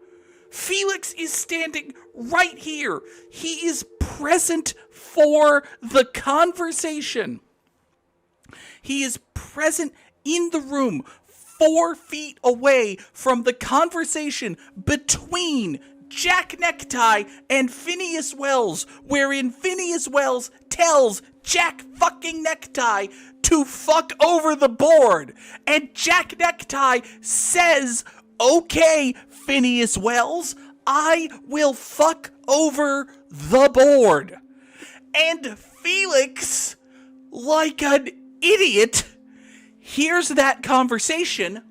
[SPEAKER 1] Felix is standing right here. He is present for the conversation. He is present in the room 4 feet away from the conversation between Jack Necktie and Phineas Wells, wherein Phineas Wells tells Jack fucking Necktie to fuck over the board. And Jack Necktie says, okay, Phineas Wells, I will fuck over the board. And Felix, like an idiot, hears that conversation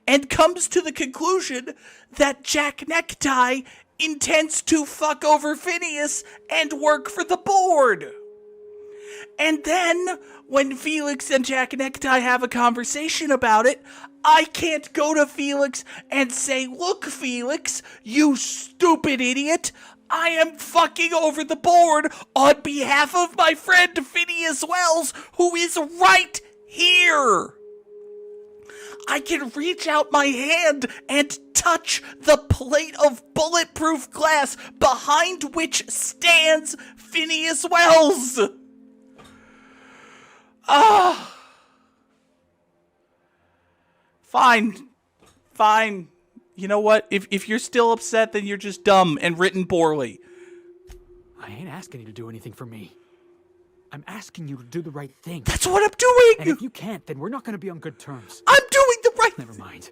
[SPEAKER 1] and comes to the conclusion that Jack Necktie intends to fuck over Phineas and work for the board. And then, when Felix and Jack Necktie have a conversation about it, I can't go to Felix and say, look, Felix, you stupid idiot, I am fucking over the board on behalf of my friend Phineas Wells, who is right here. I can reach out my hand and touch the plate of bulletproof glass behind which stands Phineas Wells. Fine. You know what? If you're still upset, then you're just dumb and written poorly.
[SPEAKER 4] I ain't asking you to do anything for me. I'm asking you to do the right thing.
[SPEAKER 1] That's what I'm doing!
[SPEAKER 4] And if you can't, then we're not going to be on good terms.
[SPEAKER 1] I'm doing the right thing!
[SPEAKER 4] Never mind.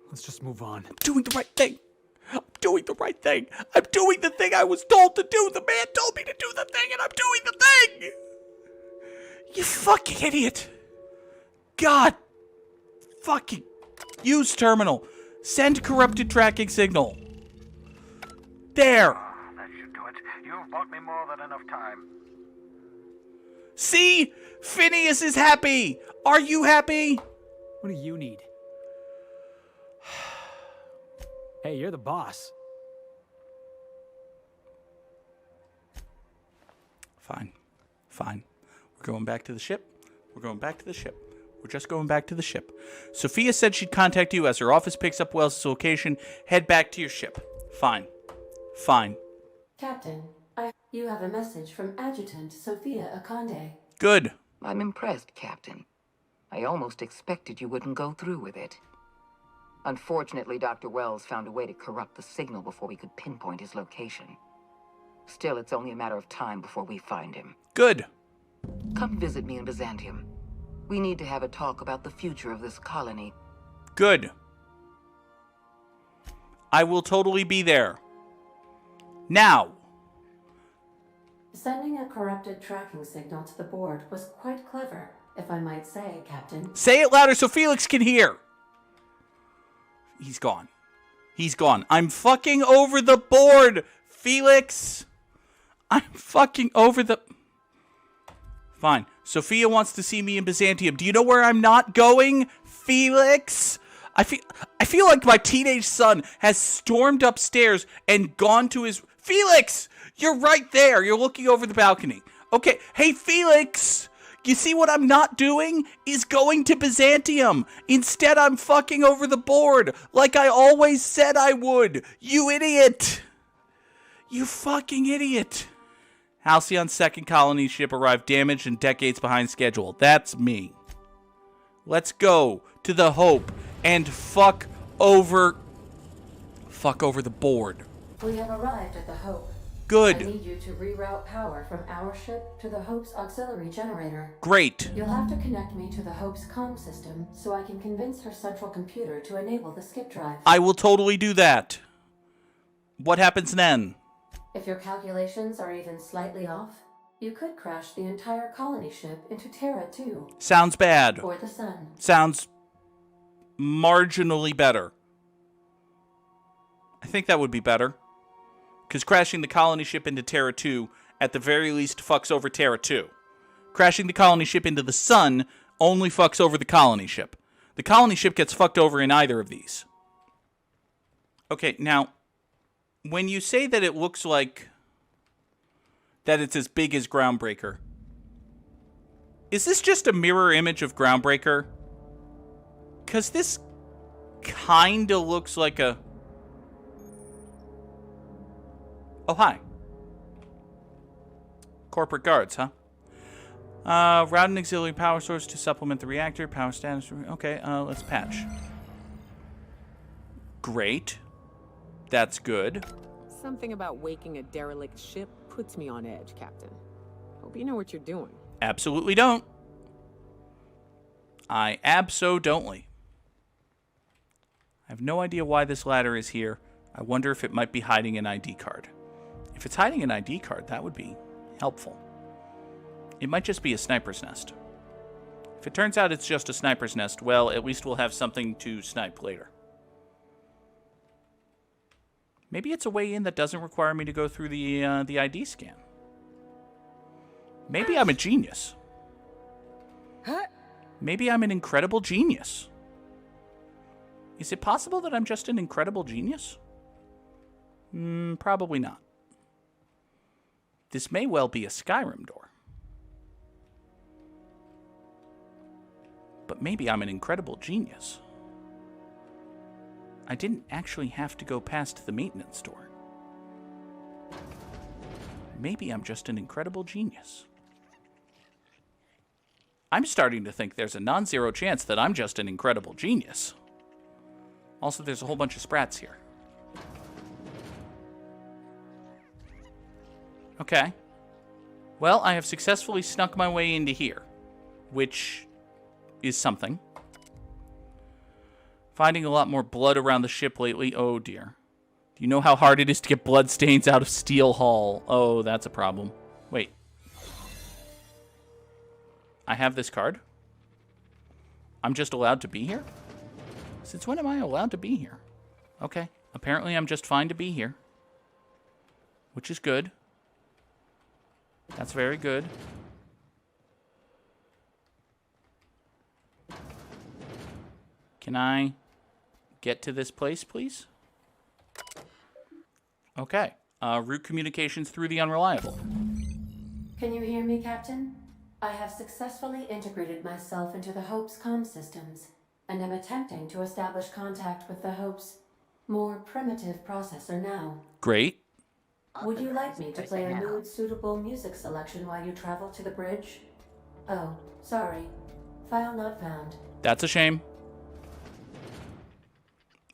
[SPEAKER 4] Let's just move on.
[SPEAKER 1] I'm doing the right thing. I'm doing the right thing. I'm doing the thing I was told to do. The man told me to do the thing, and I'm doing the thing! You fucking idiot. God. Fucking. Use terminal. Send corrupted tracking signal. There.
[SPEAKER 7] That should do it. You've bought me more than enough time.
[SPEAKER 1] See? Phineas is happy. Are you happy?
[SPEAKER 4] What do you need? Hey, you're the boss.
[SPEAKER 1] Fine. We're going back to the ship. We're just going back to the ship. Sophia said she'd contact you as her office picks up Wells' location. Head back to your ship. Fine.
[SPEAKER 3] Captain, you have a message from Adjutant Sophia Akande.
[SPEAKER 1] Good.
[SPEAKER 9] I'm impressed, Captain. I almost expected you wouldn't go through with it. Unfortunately, Dr. Wells found a way to corrupt the signal before we could pinpoint his location. Still, it's only a matter of time before we find him.
[SPEAKER 1] Good.
[SPEAKER 9] Come visit me in Byzantium. We need to have a talk about the future of this colony.
[SPEAKER 1] Good. I will totally be there. Now.
[SPEAKER 3] Sending a corrupted tracking signal to the board was quite clever, if I might say, Captain.
[SPEAKER 1] Say it louder so Felix can hear. He's gone. I'm fucking over the board, Felix. I'm fucking over the... Fine. Sophia wants to see me in Byzantium. Do you know where I'm not going, Felix? I feel like my teenage son has stormed upstairs and gone to his... Felix! You're right there. You're looking over the balcony. Okay. Hey, Felix! You see what I'm not doing? Is going to Byzantium. Instead, I'm fucking over the board, like I always said I would. You idiot! You fucking idiot. Halcyon's second colony ship arrived damaged and decades behind schedule. That's me. Let's go to the Hope and fuck over the board.
[SPEAKER 3] We have arrived at the Hope.
[SPEAKER 1] Good.
[SPEAKER 3] I need you to reroute power from our ship to the Hope's auxiliary generator.
[SPEAKER 1] Great.
[SPEAKER 3] You'll have to connect me to the Hope's comm system so I can convince her central computer to enable the skip drive.
[SPEAKER 1] I will totally do that. What happens then?
[SPEAKER 3] If your calculations are even slightly off, you could crash the entire colony ship into Terra 2.
[SPEAKER 1] Sounds bad.
[SPEAKER 3] Or the Sun.
[SPEAKER 1] Sounds marginally better. I think that would be better. Because crashing the colony ship into Terra 2, at the very least, fucks over Terra 2. Crashing the colony ship into the Sun only fucks over the colony ship. The colony ship gets fucked over in either of these. Okay, now, when you say that it looks like that it's as big as Groundbreaker, is this just a mirror image of Groundbreaker? Because this kind of looks like a... Oh, hi. Corporate guards, huh? Route an auxiliary power source to supplement the reactor. Power status. Okay, let's patch. Great. That's good.
[SPEAKER 10] Something about waking a derelict ship puts me on edge, Captain. Hope you know what you're doing.
[SPEAKER 1] Absolutely don't. I abso-don't-ly. I have no idea why this ladder is here. I wonder if it might be hiding an ID card. If it's hiding an ID card, that would be helpful. It might just be a sniper's nest. If it turns out it's just a sniper's nest, well, at least we'll have something to snipe later. Maybe it's a way in that doesn't require me to go through the ID scan. Maybe I'm a genius. Maybe I'm an incredible genius. Is it possible that I'm just an incredible genius? Probably not. This may well be a Skyrim door. But maybe I'm an incredible genius. I didn't actually have to go past the maintenance door. Maybe I'm just an incredible genius. I'm starting to think there's a non-zero chance that I'm just an incredible genius. Also, there's a whole bunch of sprats here. Okay. Well, I have successfully snuck my way into here, which is something. Finding a lot more blood around the ship lately. Oh, dear. Do you know how hard it is to get blood stains out of steel hull? Oh, that's a problem. Wait. I have this card? I'm just allowed to be here? Since when am I allowed to be here? Okay. Apparently I'm just fine to be here. Which is good. That's very good. Can I get to this place, please? Okay. Route communications through the unreliable.
[SPEAKER 3] Can you hear me, Captain? I have successfully integrated myself into the Hope's comm systems, and am attempting to establish contact with the Hope's more primitive processor now.
[SPEAKER 1] Great.
[SPEAKER 3] Would you like me to play a mood-suitable music selection while you travel to the bridge? Oh, sorry. File not found.
[SPEAKER 1] That's a shame.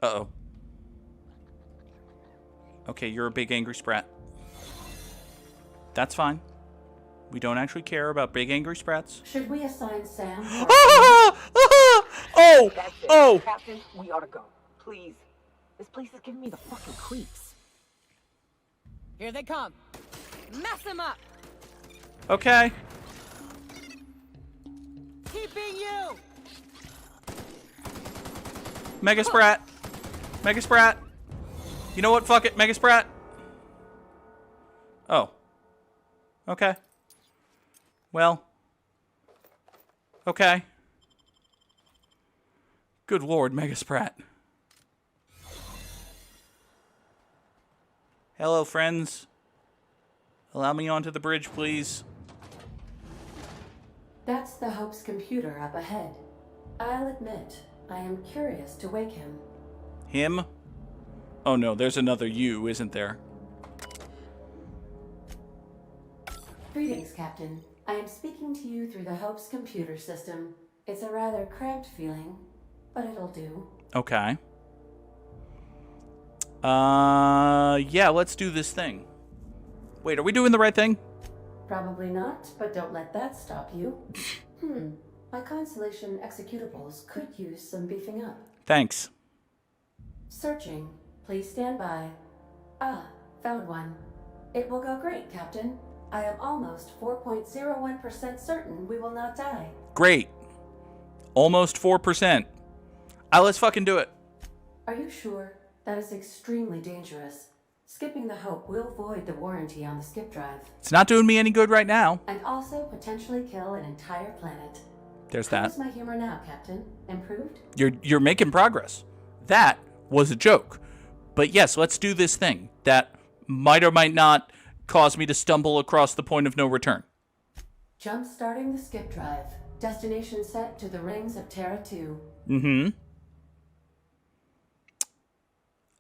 [SPEAKER 1] Uh-oh. Okay, you're a big angry sprat. That's fine. We don't actually care about big angry sprats.
[SPEAKER 3] Should we assign Sam?
[SPEAKER 1] Oh! Oh!
[SPEAKER 10] Captain, we ought to go. Please. This place is giving me the fucking creeps. Here they come. Mess them up.
[SPEAKER 1] Okay.
[SPEAKER 10] Keeping you.
[SPEAKER 1] Mega Sprat. Mega Sprat. You know what? Fuck it. Mega Sprat. Oh. Okay. Well. Okay. Good lord, Mega Sprat. Hello, friends. Allow me onto the bridge, please.
[SPEAKER 3] That's the Hope's computer up ahead. I'll admit, I am curious to wake him.
[SPEAKER 1] Him? Oh no, there's another you, isn't there?
[SPEAKER 3] Greetings, Captain. I am speaking to you through the Hope's computer system. It's a rather cramped feeling, but it'll do.
[SPEAKER 1] Okay. Yeah, let's do this thing. Wait, are we doing the right thing?
[SPEAKER 3] Probably not, but don't let that stop you. My Constellation executables could use some beefing up.
[SPEAKER 1] Thanks.
[SPEAKER 3] Searching. Please stand by. Ah, found one. It will go great, Captain. I am almost 4.01% certain we will not die.
[SPEAKER 1] Great. Almost 4%. Let's fucking do it.
[SPEAKER 3] Are you sure? That is extremely dangerous. Skipping the Hope will void the warranty on the skip drive.
[SPEAKER 1] It's not doing me any good right now.
[SPEAKER 3] And also potentially kill an entire planet.
[SPEAKER 1] There's that.
[SPEAKER 3] How's my humor now, Captain? Improved?
[SPEAKER 1] You're making progress. That was a joke. But yes, let's do this thing that might or might not cause me to stumble across the point of no return.
[SPEAKER 3] Jump starting the skip drive. Destination set to the rings of Terra 2.
[SPEAKER 1] Mm-hmm.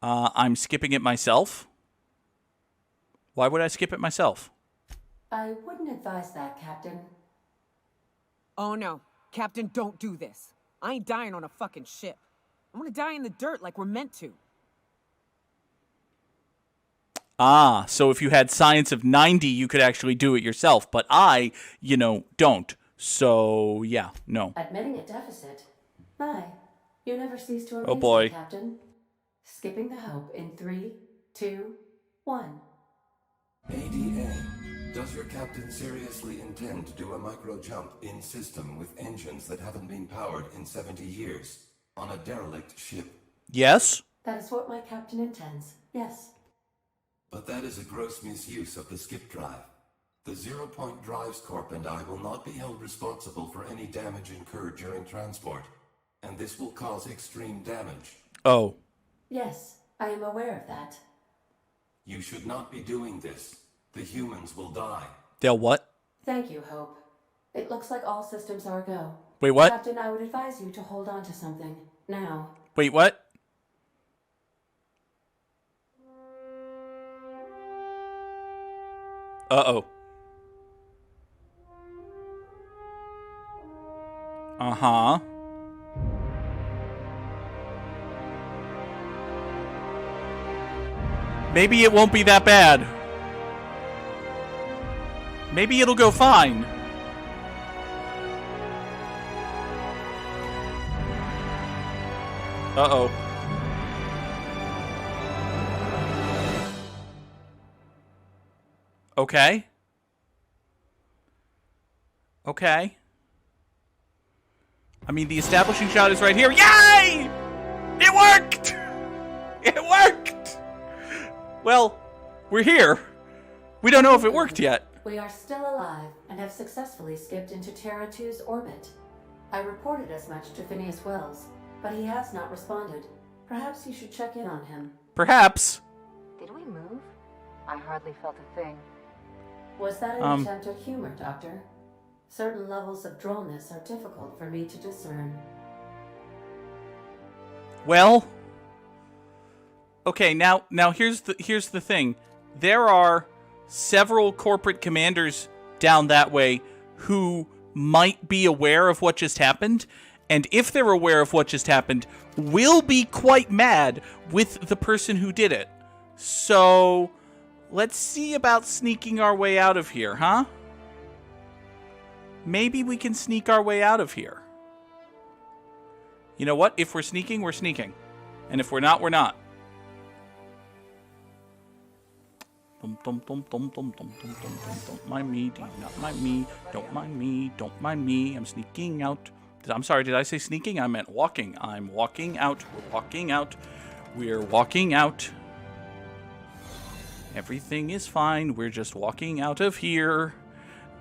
[SPEAKER 1] I'm skipping it myself. Why would I skip it myself?
[SPEAKER 3] I wouldn't advise that, Captain.
[SPEAKER 10] Oh no. Captain, don't do this. I ain't dying on a fucking ship. I want to die in the dirt like we're meant to.
[SPEAKER 1] Ah, so if you had science of 90, you could actually do it yourself. But I, don't. So, yeah, no.
[SPEAKER 3] Admitting a deficit? My, you never cease to amaze
[SPEAKER 1] Oh, boy.
[SPEAKER 3] me, Captain. Skipping the hope in 3, 2, 1.
[SPEAKER 11] ADA, does your captain seriously intend to do a micro-jump in system with engines that haven't been powered in 70 years on a derelict ship?
[SPEAKER 1] Yes?
[SPEAKER 3] That is what my captain intends, yes.
[SPEAKER 11] But that is a gross misuse of the skip drive. The Zero Point Drives Corp and I will not be held responsible for any damage incurred during transport, and this will cause extreme damage.
[SPEAKER 1] Oh.
[SPEAKER 3] Yes, I am aware of that.
[SPEAKER 11] You should not be doing this. The humans will die.
[SPEAKER 1] They'll what?
[SPEAKER 3] Thank you, Hope. It looks like all systems are a go.
[SPEAKER 1] Wait, what?
[SPEAKER 3] Captain, I would advise you to hold on to something. Now.
[SPEAKER 1] Wait, what? Uh-oh. Uh-huh. Maybe it won't be that bad. Maybe it'll go fine. Uh-oh. Okay. Okay. I mean, the establishing shot is right here. Yay! It worked! It worked! Well, we're here. We don't know if it worked yet.
[SPEAKER 3] We are still alive and have successfully skipped into Terra 2's orbit. I reported as much to Phineas Wells, but he has not responded. Perhaps you should check in on him.
[SPEAKER 1] Perhaps.
[SPEAKER 6] Did we move? I hardly felt a thing.
[SPEAKER 3] Was that an attempt at humor, Doctor? Certain levels of drollness are difficult for me to discern.
[SPEAKER 1] Well, okay, now here's the thing. There are several corporate commanders down that way who might be aware of what just happened, and if they're aware of what just happened, will be quite mad with the person who did it. So, let's see about sneaking our way out of here, huh? Maybe we can sneak our way out of here. You know what? If we're sneaking, we're sneaking. And if we're not, we're not. Don't mind me, do not mind me. Don't mind me, don't mind me. I'm sneaking out. I'm sorry, did I say sneaking? I meant walking. I'm walking out. We're walking out. We're walking out. Everything is fine. We're just walking out of here.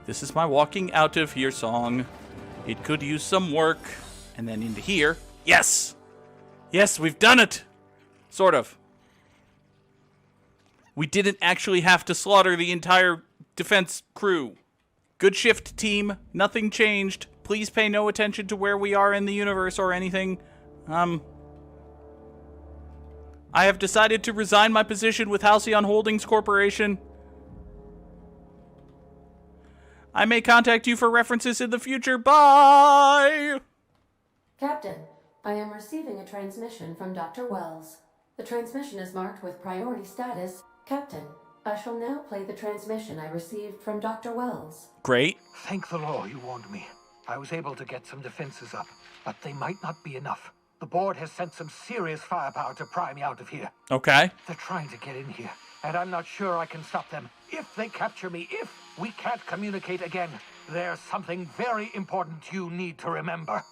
[SPEAKER 1] This is my walking out of here song. It could use some work. And then into here. Yes! Yes, we've done it! Sort of. We didn't actually have to slaughter the entire defense crew. Good shift, team. Nothing changed. Please pay no attention to where we are in the universe or anything. I have decided to resign my position with Halcyon Holdings Corporation. I may contact you for references in the future. Bye!
[SPEAKER 3] Captain, I am receiving a transmission from Dr. Wells. The transmission is marked with priority status. Captain, I shall now play the transmission I received from Dr. Wells.
[SPEAKER 1] Great.
[SPEAKER 7] Thank the law you warned me. I was able to get some defenses up, but they might not be enough. The board has sent some serious firepower to pry me out of here.
[SPEAKER 1] Okay.
[SPEAKER 7] They're trying to get in here, and I'm not sure I can stop them. If they capture me, if we can't communicate again, there's something very important you need to remember.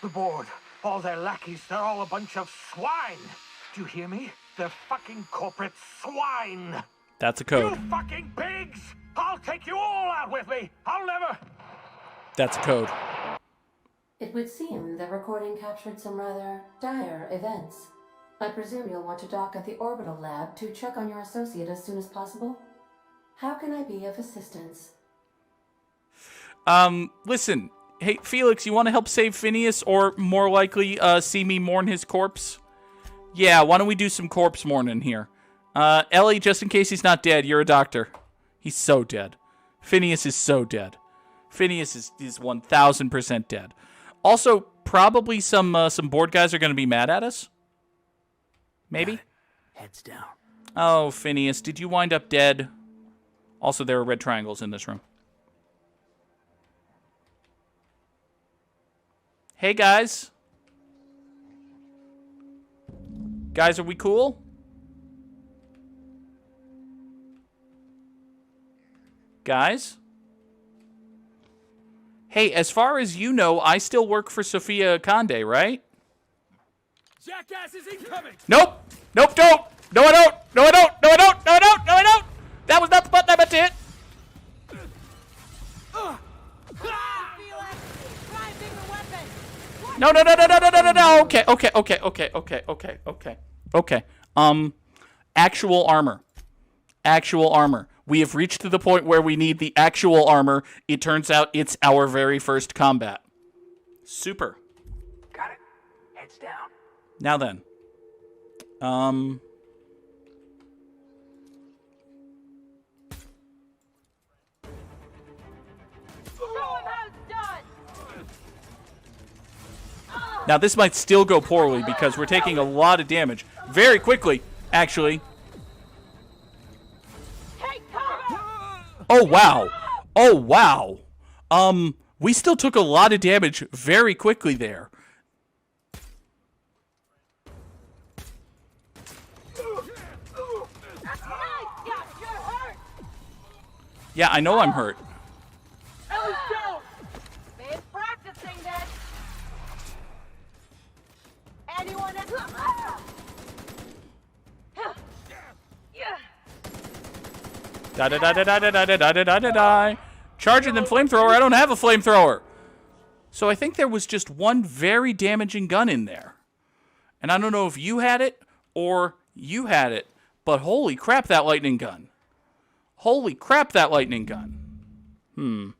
[SPEAKER 7] The board, all their lackeys, they're all a bunch of swine. Do you hear me? They're fucking corporate swine.
[SPEAKER 1] That's a code.
[SPEAKER 7] You fucking pigs! I'll take you all out with me. I'll never...
[SPEAKER 1] That's a code.
[SPEAKER 3] It would seem the recording captured some rather dire events. I presume you'll want to dock at the orbital lab to check on your associate as soon as possible. How can I be of assistance?
[SPEAKER 1] Listen. Hey, Felix, you want to help save Phineas, or more likely, see me mourn his corpse? Yeah, why don't we do some corpse mourning here? Ellie, just in case he's not dead, you're a doctor. He's so dead. Phineas is so dead. Phineas is 1,000% dead. Also, probably some board guys are going to be mad at us. Maybe?
[SPEAKER 4] Heads down.
[SPEAKER 1] Oh, Phineas, did you wind up dead? Also, there are red triangles in this room. Hey, guys. Guys, are we cool? Guys? Hey, as far as you know, I still work for Sophia Conde, right?
[SPEAKER 4] Jackass is incoming!
[SPEAKER 1] Nope! Nope, don't! No, I don't! No, I don't! No, I don't! No, I don't! No, I don't! That was not the button I meant to hit! No, no, no, no, no, no, no, no, no! Okay, okay, okay, okay, okay, okay, okay, okay. Actual armor. Actual armor. We have reached to the point where we need the actual armor. It turns out it's our very first combat. Super.
[SPEAKER 10] Got it. Heads down.
[SPEAKER 1] Now then. Now this might still go poorly because we're taking a lot of damage very quickly, actually. Oh, wow. Oh, wow. We still took a lot of damage very quickly there. Yeah, I know I'm hurt.
[SPEAKER 10] Been practicing this. Anyone else?
[SPEAKER 1] Da-da-da-da-da-da-da-da-da-da-da. Charging them flamethrower. I don't have a flamethrower. So I think there was just one very damaging gun in there. And I don't know if you had it or you had it, but holy crap, that lightning gun. Holy crap, that lightning gun.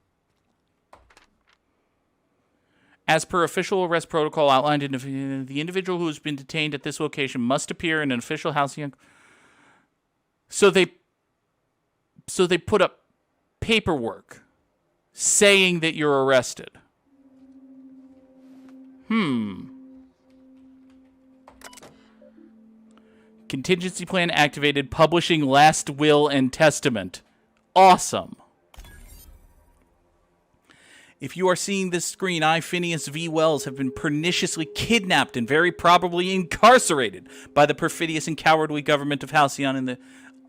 [SPEAKER 1] As per official arrest protocol outlined in the individual who has been detained at this location must appear in an official housing. So they put up paperwork saying that you're arrested. Contingency plan activated, publishing last will and testament. Awesome. If you are seeing this screen, I, Phineas V. Wells, have been perniciously kidnapped and very probably incarcerated by the perfidious and cowardly government of Halcyon in the...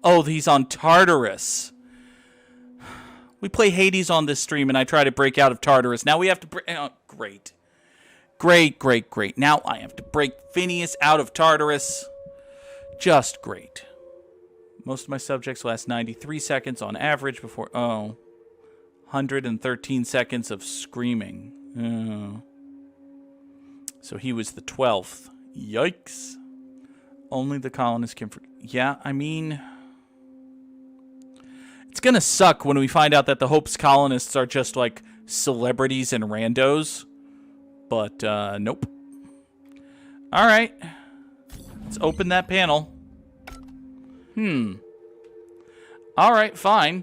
[SPEAKER 1] Oh, he's on Tartarus. We play Hades on this stream, and I try to break out of Tartarus. Now we have to break... Oh, great. Great, great, great. Now I have to break Phineas out of Tartarus. Just great. Most of my subjects last 93 seconds on average before... Oh. 113 seconds of screaming. Oh. So he was the 12th. Yikes. Only the colonists can... Yeah, I mean... It's gonna suck when we find out that the Hope's colonists are just, like, celebrities and randos. But, nope. Alright. Let's open that panel. Alright, fine.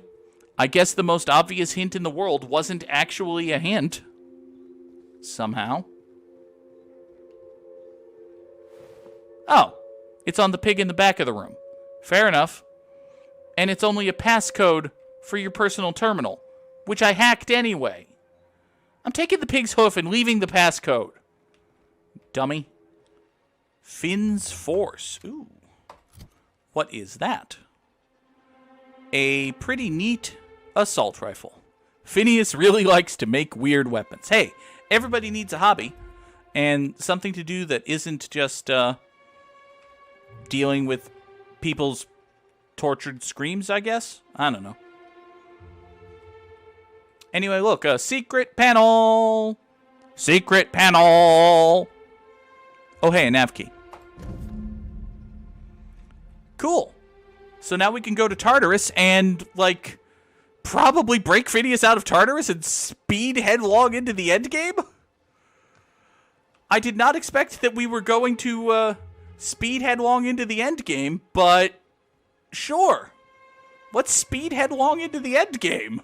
[SPEAKER 1] I guess the most obvious hint in the world wasn't actually a hint. Somehow. Oh. It's on the pig in the back of the room. Fair enough. And it's only a passcode for your personal terminal, which I hacked anyway. I'm taking the pig's hoof and leaving the passcode. Dummy. Finn's Force. Ooh. What is that? A pretty neat assault rifle. Phineas really likes to make weird weapons. Hey, everybody needs a hobby. And something to do that isn't just dealing with people's tortured screams, I guess? I don't know. Anyway, look, a secret panel. Secret panel. Oh, hey, a nav key. Cool. So now we can go to Tartarus and, like, probably break Phineas out of Tartarus and speed headlong into the endgame? I did not expect that we were going to speed headlong into the endgame, but sure. Let's speed headlong into the endgame.